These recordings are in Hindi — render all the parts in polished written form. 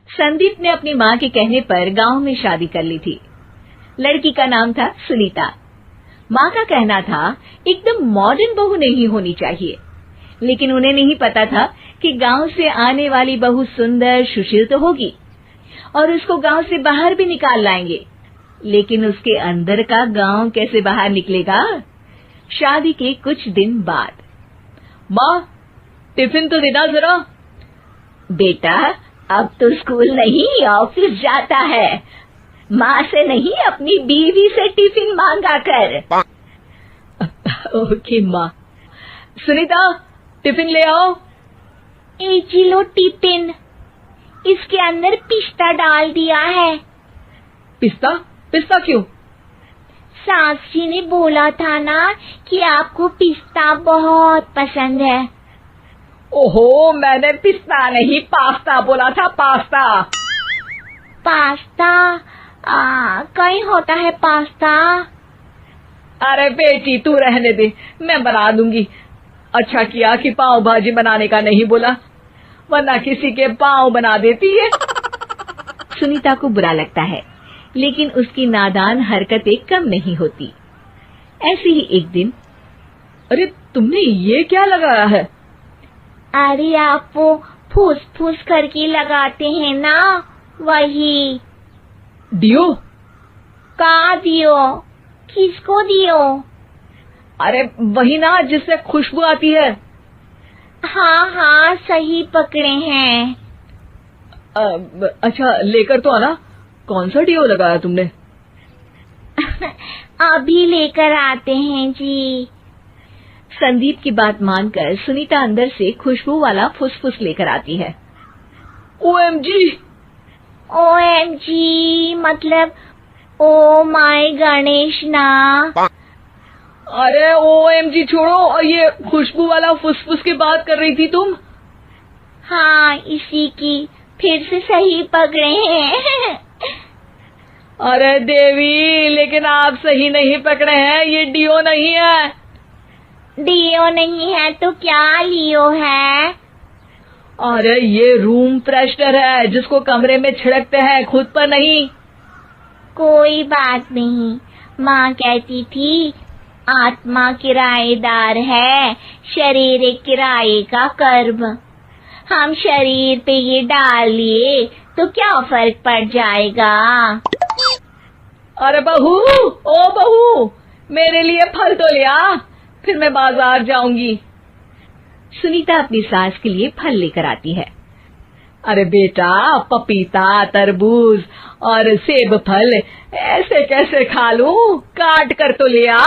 संदीप ने अपनी माँ के कहने पर गांव में शादी कर ली थी। लड़की का नाम था सुनीता। माँ का कहना था एकदम मॉडर्न बहू नहीं होनी चाहिए, लेकिन उन्हें नहीं पता था कि गांव से आने वाली बहू सुंदर सुशील तो होगी और उसको गांव से बाहर भी निकाल लाएंगे, लेकिन उसके अंदर का गांव कैसे बाहर निकलेगा। शादी के कुछ दिन बाद, माँ टिफिन तो देना जरा। बेटा अब तो स्कूल नहीं ऑफिस जाता है, माँ से नहीं अपनी बीवी से टिफिन मांगा कर। ओके माँ। सुनीता टिफिन ले आओ। 1 किलो टिफिन, इसके अंदर पिस्ता डाल दिया है। पिस्ता? पिस्ता क्यों? सास जी ने बोला था ना कि आपको पिस्ता बहुत पसंद है। ओहो, मैंने पिस्ता नहीं पास्ता बोला था, पास्ता। पास्ता? कहीं होता है पास्ता? अरे बेटी तू रहने दे, मैं बना दूंगी। अच्छा किया कि पाव भाजी बनाने का नहीं बोला, वरना किसी के पाव बना देती है। सुनीता को बुरा लगता है, लेकिन उसकी नादान हरकतें कम नहीं होती। ऐसे ही एक दिन, अरे तुमने ये क्या लगाया है? अरे आप वो फूस फूस करके लगाते हैं ना, वही। डियो? का दियो? किसको दियो? अरे वही ना जिससे खुशबू आती है। हाँ सही पकड़े हैं। अच्छा लेकर तो आना। कौन सा डियो लगाया तुमने? अभी लेकर आते हैं जी। संदीप की बात मानकर सुनीता अंदर से खुशबू वाला फुसफुस लेकर आती है। ओएमजी! ओएमजी मतलब ओ माय गणेश ना। अरे ओएमजी छोड़ो, और ये खुशबू वाला फुसफुस की बात कर रही थी तुम? हाँ इसी की, फिर से सही पकड़े हैं। अरे देवी, लेकिन आप सही नहीं पकड़े हैं, ये डियो नहीं है। डियो नहीं है तो क्या लियो है? अरे ये रूम फ्रेशनर है, जिसको कमरे में छिड़कते हैं, खुद पर नहीं। कोई बात नहीं, माँ कहती थी आत्मा किराएदार है, शरीर एक किराए का कर्म। हम शरीर पे ये डाल लिए तो क्या फर्क पड़ जाएगा। अरे बहू, ओ बहू, मेरे लिए फल तो ले आ, फिर मैं बाजार जाऊंगी। सुनीता अपनी सास के लिए फल लेकर आती है। अरे बेटा, पपीता, तरबूज और सेब फल ऐसे कैसे खा लूं? काट कर तो ले आ।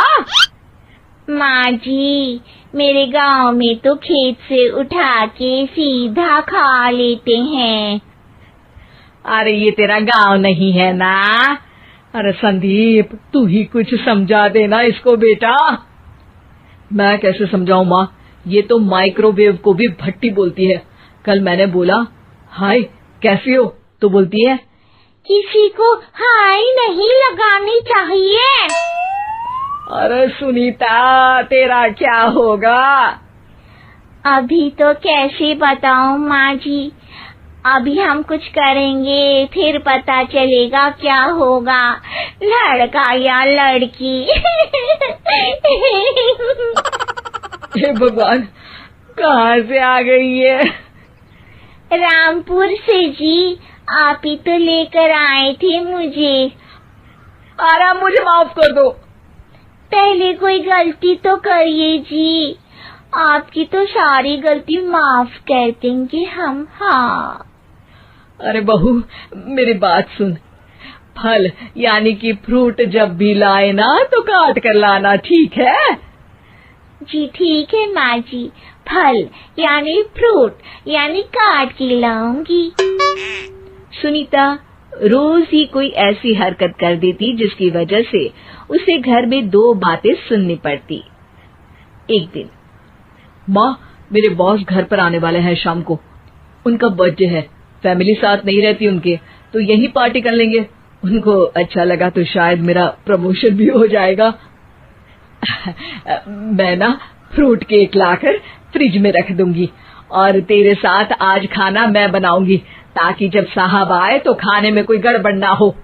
माँ जी, मेरे गांव में तो खेत से उठा के सीधा खा लेते हैं। अरे ये तेरा गांव नहीं है ना। अरे संदीप, तू ही कुछ समझा देना इसको बेटा। मैं कैसे समझाऊं माँ, ये तो माइक्रोवेव को भी भट्टी बोलती है। कल मैंने बोला हाय कैसी हो, तो बोलती है किसी को हाय नहीं लगानी चाहिए। अरे सुनीता, तेरा क्या होगा? अभी तो कैसे बताऊं माँ जी, अभी हम कुछ करेंगे फिर पता चलेगा क्या होगा, लड़का या लड़की। हे भगवान, कहाँ से आ गई है? रामपुर से जी, आप ही तो लेकर आए थे मुझे। अरे मुझे माफ कर दो। पहले कोई गलती तो करिए जी, आपकी तो सारी गलती माफ कर देंगे हम। हाँ अरे बहू, मेरी बात सुन। फल यानी कि फ्रूट जब भी लाए ना तो काट कर लाना, ठीक है? जी ठीक है माँ जी, फल यानी फ्रूट यानी काट के लाऊंगी। सुनीता रोज ही कोई ऐसी हरकत कर देती जिसकी वजह से उसे घर में 2 बातें सुननी पड़ती। एक दिन, माँ मेरे बॉस घर पर आने वाले हैं शाम को, उनका बर्थडे है, फैमिली साथ नहीं रहती उनके, तो यही पार्टी कर लेंगे। उनको अच्छा लगा तो शायद मेरा प्रमोशन भी हो जाएगा। मैं ना फ्रूट केक लाकर फ्रिज में रख दूंगी और तेरे साथ आज खाना मैं बनाऊंगी, ताकि जब साहब आए तो खाने में कोई गड़बड़ ना हो।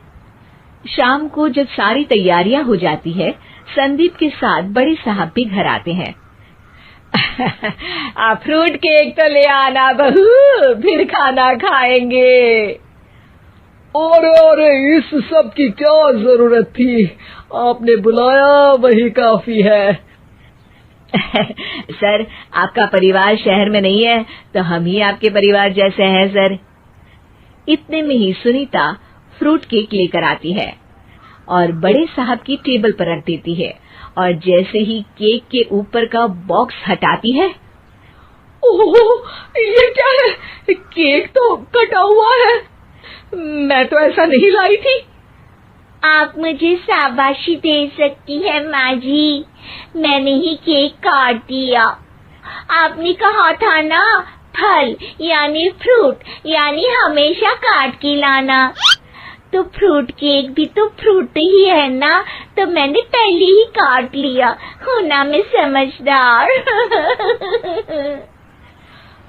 शाम को जब सारी तैयारियां हो जाती है, संदीप के साथ बड़े साहब भी घर आते हैं। फ्रूट केक तो ले आना बहू, फिर खाना खाएंगे। अरे इस सब की क्या जरूरत थी, आपने बुलाया वही काफी है। सर, आपका परिवार शहर में नहीं है तो हम ही आपके परिवार जैसे हैं सर। इतने में ही सुनीता फ्रूट केक लेकर आती है और बड़े साहब की टेबल पर रख देती है, और जैसे ही केक के ऊपर का बॉक्स हटाती है, ओह, ये क्या है? केक तो कटा हुआ है। मैं तो ऐसा नहीं लाई थी। आप मुझे शाबाशी दे सकती है माँ जी, मैंने ही केक काट दिया। आपने कहा था ना, फल यानी फ्रूट यानी हमेशा काट के लाना, तो फ्रूट केक भी तो फ्रूट ही है ना, तो मैंने पहले ही काट लिया। हूँ ना मैं समझदार।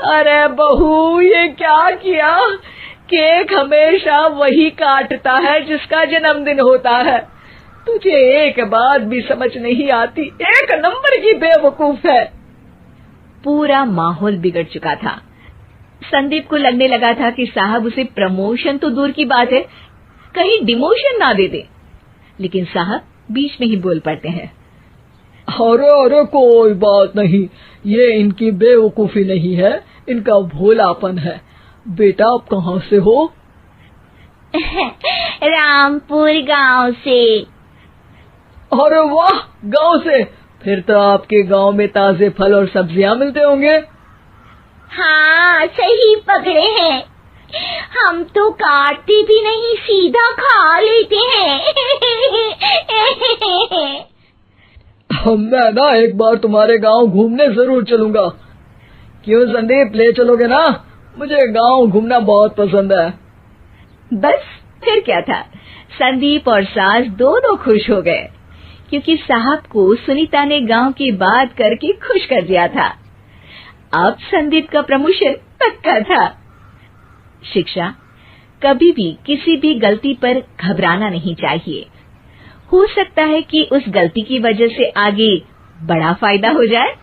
अरे बहू, ये क्या किया? केक हमेशा वही काटता है जिसका जन्मदिन होता है। तुझे एक बात भी समझ नहीं आती, एक नंबर की बेवकूफ है। पूरा माहौल बिगड़ चुका था। संदीप को लगने लगा था कि साहब उसे प्रमोशन तो दूर की बात है, कहीं डिमोशन ना दे दे, लेकिन साहब बीच में ही बोल पड़ते हैं। अरे कोई बात नहीं, ये इनकी बेवकूफी नहीं है, इनका भोलापन है। बेटा आप कहाँ से हो? रामपुर गांव से। अरे वाह, गांव से? फिर तो आपके गांव में ताजे फल और सब्जियां मिलते होंगे। हाँ, सही पकड़े हैं। हम तो काटते भी नहीं, सीधा खा लेते हैं। मैं ना एक बार तुम्हारे गांव घूमने जरूर चलूंगा। क्यों संदीप, ले चलोगे ना? मुझे गांव घूमना बहुत पसंद है। बस फिर क्या था, संदीप और सास दोनों खुश हो गए, क्योंकि साहब को सुनीता ने गांव की बात करके खुश कर दिया था। अब संदीप का प्रमोशन पक्का था। शिक्षा, कभी भी किसी भी गलती पर घबराना नहीं चाहिए। हो सकता है कि उस गलती की वजह से आगे बड़ा फायदा हो जाए।